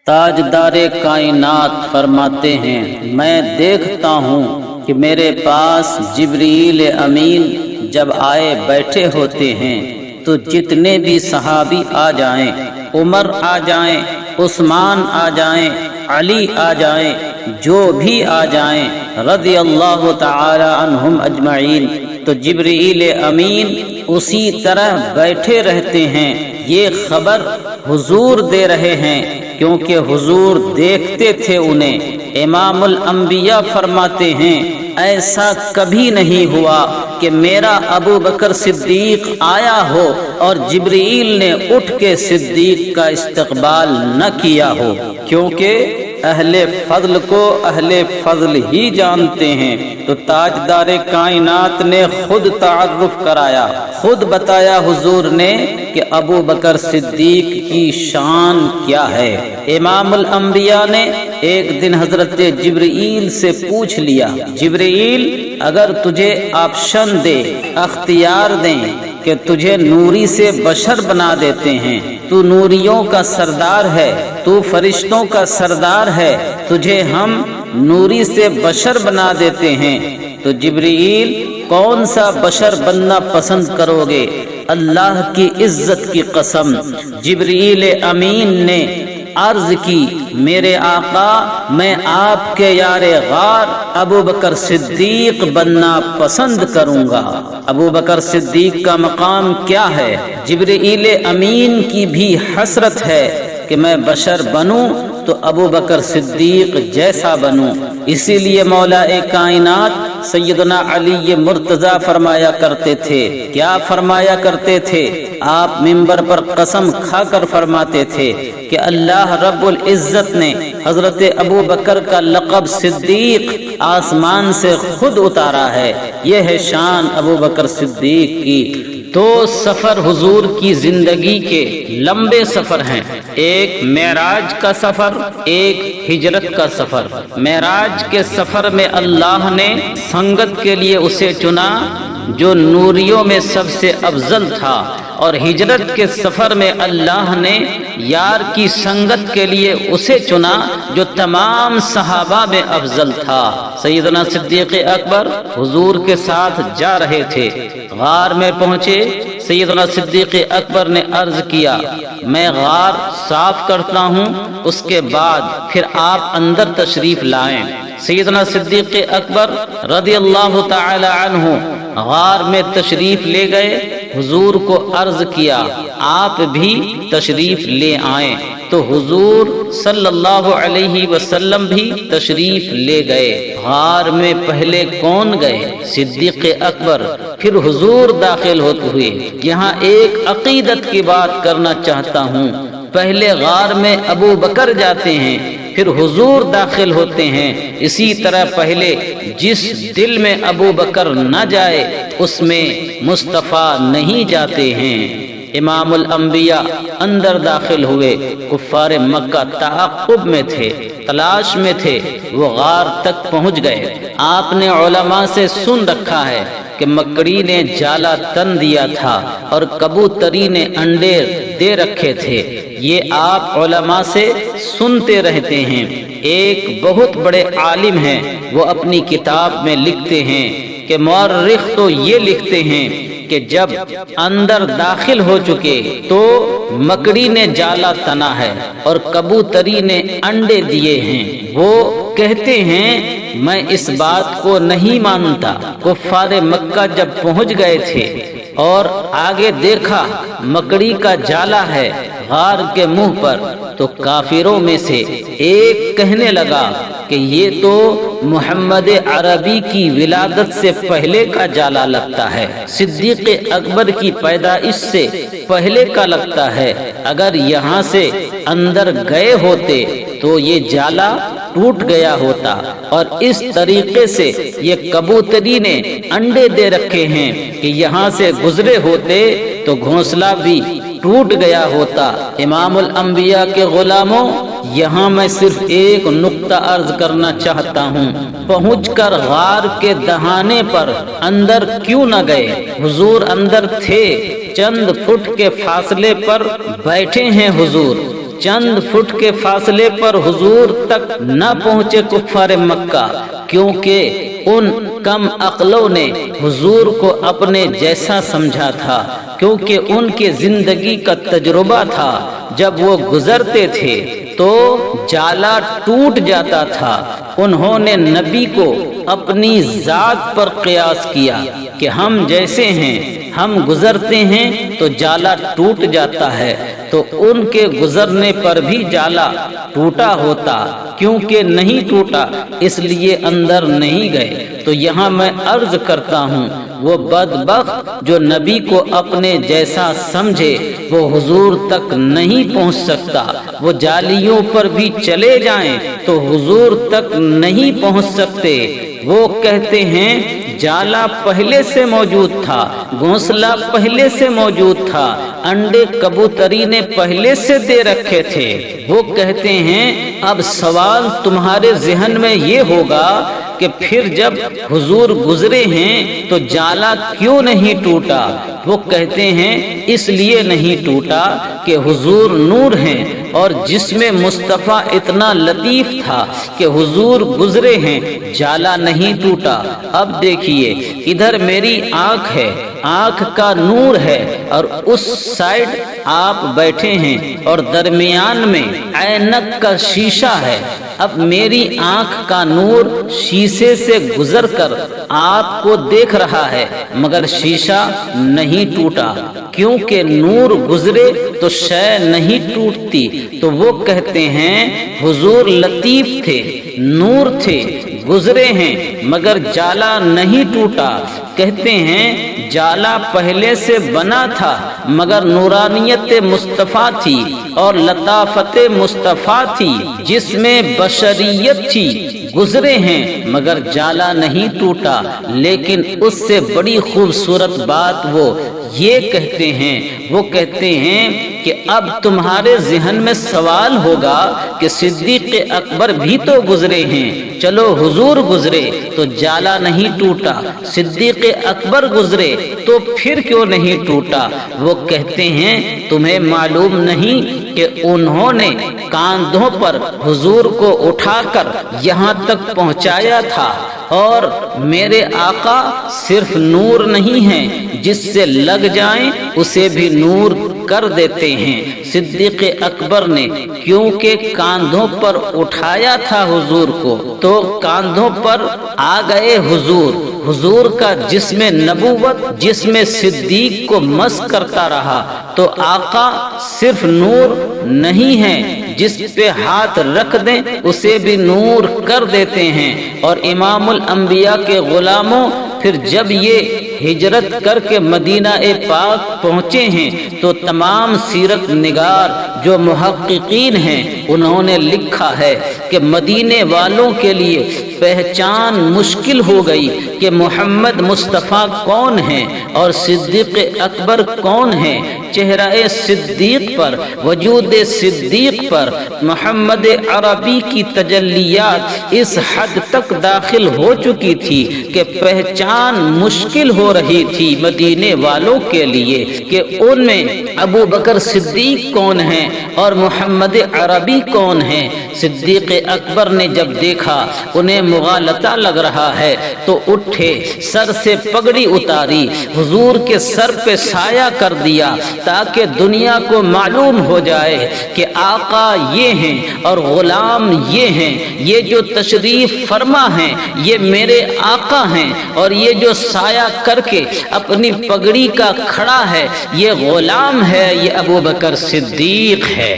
تاجدار کائنات فرماتے ہیں، میں دیکھتا ہوں کہ میرے پاس جبریل امین جب آئے بیٹھے ہوتے ہیں تو جتنے بھی صحابی آ جائیں، عمر آ جائیں، عثمان آ جائیں، علی آ جائیں، جو بھی آ جائیں رضی اللہ تعالی عنہم اجمعین، تو جبریل امین اسی طرح بیٹھے رہتے ہیں۔ یہ خبر حضور دے رہے ہیں کیونکہ حضور دیکھتے تھے انہیں۔ امام الانبیاء فرماتے ہیں، ایسا کبھی نہیں ہوا کہ میرا ابو بکر صدیق آیا ہو اور جبرائیل نے اٹھ کے صدیق کا استقبال نہ کیا ہو، کیونکہ اہل فضل کو اہل فضل ہی جانتے ہیں۔ تو تاجدار کائنات نے خود تعارف کرایا، خود بتایا حضور نے کہ ابو بکر صدیق کی شان کیا ہے۔ امام الانبیاء نے ایک دن حضرت جبرائیل سے پوچھ لیا، جبرائیل اگر تجھے آپشن دے، اختیار دیں کہ تجھے نوری سے بشر بنا دیتے ہیں، تو نوریوں کا سردار ہے، تو فرشتوں کا سردار ہے، تجھے ہم نوری سے بشر بنا دیتے ہیں، تو جبرائیل کون سا بشر بننا پسند کرو گے؟ اللہ کی عزت کی قسم، جبرائیل امین نے عرض کی، میرے آقا میں آپ کے یار غار ابو بکر صدیق بننا پسند کروں گا۔ ابو بکر صدیق کا مقام کیا ہے؟ جبرائیل امین کی بھی حسرت ہے کہ میں بشر بنوں تو ابو بکر صدیق جیسا بنوں۔ اسی لیے مولا کائنات سیدنا علی مرتضیٰ فرمایا کرتے تھے، کیا فرمایا کرتے تھے؟ آپ منبر پر قسم کھا کر فرماتے تھے کہ اللہ رب العزت نے حضرت ابو بکر کا لقب صدیق آسمان سے خود اتارا ہے۔ یہ ہے شان ابو بکر صدیق کی۔ دو سفر حضور کی زندگی کے لمبے سفر ہیں، ایک معراج کا سفر، ایک ہجرت کا سفر۔ معراج کے سفر میں اللہ نے سنگت کے لیے اسے چنا جو نوریوں میں سب سے افضل تھا، اور ہجرت کے سفر میں اللہ نے یار کی سنگت کے لیے اسے چنا جو تمام صحابہ میں افضل تھا۔ سیدنا صدیق اکبر حضور کے ساتھ جا رہے تھے، غار میں پہنچے، سیدنا صدیق اکبر نے عرض کیا، میں غار صاف کرتا ہوں، اس کے بعد پھر آپ اندر تشریف لائیں۔ سیدنا صدیق اکبر رضی اللہ تعالی عنہ غار میں تشریف لے گئے، حضور کو عرض کیا آپ بھی تشریف لے آئیں، تو حضور صلی اللہ علیہ وسلم بھی تشریف لے گئے۔ غار میں پہلے کون گئے؟ صدیق اکبر، پھر حضور داخل ہوتے ہوئے۔ یہاں ایک عقیدت کی بات کرنا چاہتا ہوں، پہلے غار میں ابو بکر جاتے ہیں، پھر حضور داخل ہوتے ہیں۔ اسی طرح پہلے جس دل میں ابو بکر نہ جائے اس میں مصطفیٰ نہیں جاتے ہیں۔ امام الانبیاء اندر داخل ہوئے، کفار مکہ تعاقب میں تھے، تلاش میں تھے، وہ غار تک پہنچ گئے۔ آپ نے علماء سے سن رکھا ہے کہ مکڑی نے جالا تن دیا تھا اور کبوتری نے انڈے دے رکھے تھے، یہ آپ علماء سے سنتے رہتے ہیں۔ ایک بہت بڑے عالم ہیں، وہ اپنی کتاب میں لکھتے ہیں کہ مورخ تو یہ لکھتے ہیں کہ جب اندر داخل ہو چکے تو مکڑی نے جالا تنا ہے اور کبوتری نے انڈے دیے ہیں۔ وہ کہتے ہیں میں اس بات کو نہیں مانتا۔ کفار مکہ جب پہنچ گئے تھے اور آگے دیکھا مکڑی کا جالا ہے غار کے منہ پر، تو کافروں میں سے ایک کہنے لگا کہ یہ تو محمد عربی کی ولادت سے پہلے کا جالا لگتا ہے، صدیق اکبر کی پیدائش سے پہلے کا لگتا ہے، اگر یہاں سے اندر گئے ہوتے تو یہ جالا ٹوٹ گیا ہوتا، اور اس طریقے سے یہ کبوتری نے انڈے دے رکھے ہیں کہ یہاں سے گزرے ہوتے تو گھونسلہ بھی ٹوٹ گیا ہوتا۔ امام الانبیاء کے غلاموں، یہاں میں صرف ایک نقطہ عرض کرنا چاہتا ہوں، پہنچ کر غار کے دہانے پر اندر کیوں نہ گئے؟ حضور اندر تھے، چند فٹ کے فاصلے پر بیٹھے ہیں حضور، چند فٹ کے فاصلے پر حضور تک نہ پہنچے کفار مکہ، کیونکہ ان کم عقلوں نے حضور کو اپنے جیسا سمجھا تھا، کیونکہ ان کے زندگی کا تجربہ تھا جب وہ گزرتے تھے تو جالا ٹوٹ جاتا تھا۔ انہوں نے نبی کو اپنی ذات پر قیاس کیا کہ ہم جیسے ہیں، ہم گزرتے ہیں تو جالا ٹوٹ جاتا ہے، تو ان کے گزرنے پر بھی جالا ٹوٹا ہوتا، کیونکہ نہیں ٹوٹا اس لیے اندر نہیں گئے۔ تو یہاں میں عرض کرتا ہوں، وہ بدبخت جو نبی کو اپنے جیسا سمجھے وہ حضور تک نہیں پہنچ سکتا۔ وہ جالیوں پر بھی چلے جائیں تو حضور تک نہیں پہنچ سکتے۔ وہ کہتے ہیں جالا پہلے سے موجود تھا، گھونسلہ پہلے سے موجود تھا، انڈے کبوتری نے پہلے سے دے رکھے تھے۔ وہ کہتے ہیں اب سوال تمہارے ذہن میں یہ ہوگا کہ پھر جب حضور گزرے ہیں تو جالا کیوں نہیں ٹوٹا؟ وہ کہتے ہیں اس لیے نہیں ٹوٹا کہ حضور نور ہیں، اور جسم مصطفیٰ اتنا لطیف تھا کہ حضور گزرے ہیں، جالا نہیں ٹوٹا۔ اب دیکھیے ادھر میری آنکھ ہے، آنکھ کا نور ہے، اور اس سائیڈ آپ بیٹھے ہیں اور درمیان میں عینک کا شیشہ ہے۔ اب میری آنکھ کا نور شیشے سے گزر کر آپ کو دیکھ رہا ہے، مگر شیشہ نہیں ٹوٹا، کیونکہ نور گزرے تو شے نہیں ٹوٹتی۔ تو وہ کہتے ہیں حضور لطیف تھے، نور تھے، گزرے ہیں مگر جالا نہیں ٹوٹا۔ کہتے ہیں جالا پہلے سے بنا تھا مگر نورانیت مصطفیٰ تھی اور لطافت مصطفیٰ تھی، جس میں بشریت تھی، گزرے ہیں مگر جالا نہیں ٹوٹا۔ لیکن اس سے بڑی خوبصورت بات وہ یہ کہتے ہیں، وہ کہتے ہیں کہ اب تمہارے ذہن میں سوال ہوگا کہ صدیق اکبر بھی تو گزرے ہیں، چلو حضور گزرے تو جالا نہیں ٹوٹا، صدیق اکبر گزرے تو پھر کیوں نہیں ٹوٹا؟ وہ کہتے ہیں تمہیں معلوم نہیں کہ انہوں نے کاندھوں پر حضور کو اٹھا کر یہاں تک پہنچایا تھا، اور میرے آقا صرف نور نہیں ہیں، جس سے لگ جائیں اسے بھی نور کر دیتے ہیں۔ صدیق اکبر نے کیونکہ کاندھوں پر اٹھایا تھا حضور کو، تو کاندھوں پر آ گئے حضور۔ حضور کا جسم نبوت جسم صدیق کو مس کرتا رہا، تو آقا صرف نور نہیں ہے، جس پہ ہاتھ رکھ دیں اسے بھی نور کر دیتے ہیں۔ اور امام الانبیاء کے غلاموں پھر جب یہ ہجرت کر کے مدینہ پاک پہنچے ہیں تو تمام سیرت نگار جو محققین ہیں انہوں نے لکھا ہے کہ مدینے والوں کے لیے پہچان مشکل ہو گئی کہ محمد مصطفیٰ کون ہیں اور صدیق اکبر کون ہیں۔ چہرہ صدیق پر، وجود صدیق پر محمد عربی کی تجلیات اس حد تک داخل ہو چکی تھی کہ پہچان مشکل ہو رہی تھی مدینے والوں کے لیے کہ ان میں ابو بکر صدیق کون ہیں اور محمد عربی کون ہیں۔ صدیق اکبر نے جب دیکھا انہیں مغالطہ لگ رہا ہے تو اٹھے، سر سے پگڑی اتاری، حضور کے سر پہ سایہ کر دیا تاکہ دنیا کو معلوم ہو جائے کہ آقا یہ ہیں اور غلام یہ ہیں، یہ جو تشریف فرما ہیں یہ میرے آقا ہیں، اور یہ جو سایہ کر کے اپنی پگڑی کا کھڑا ہے یہ غلام ہے، یہ ابو بکر صدیق ہے۔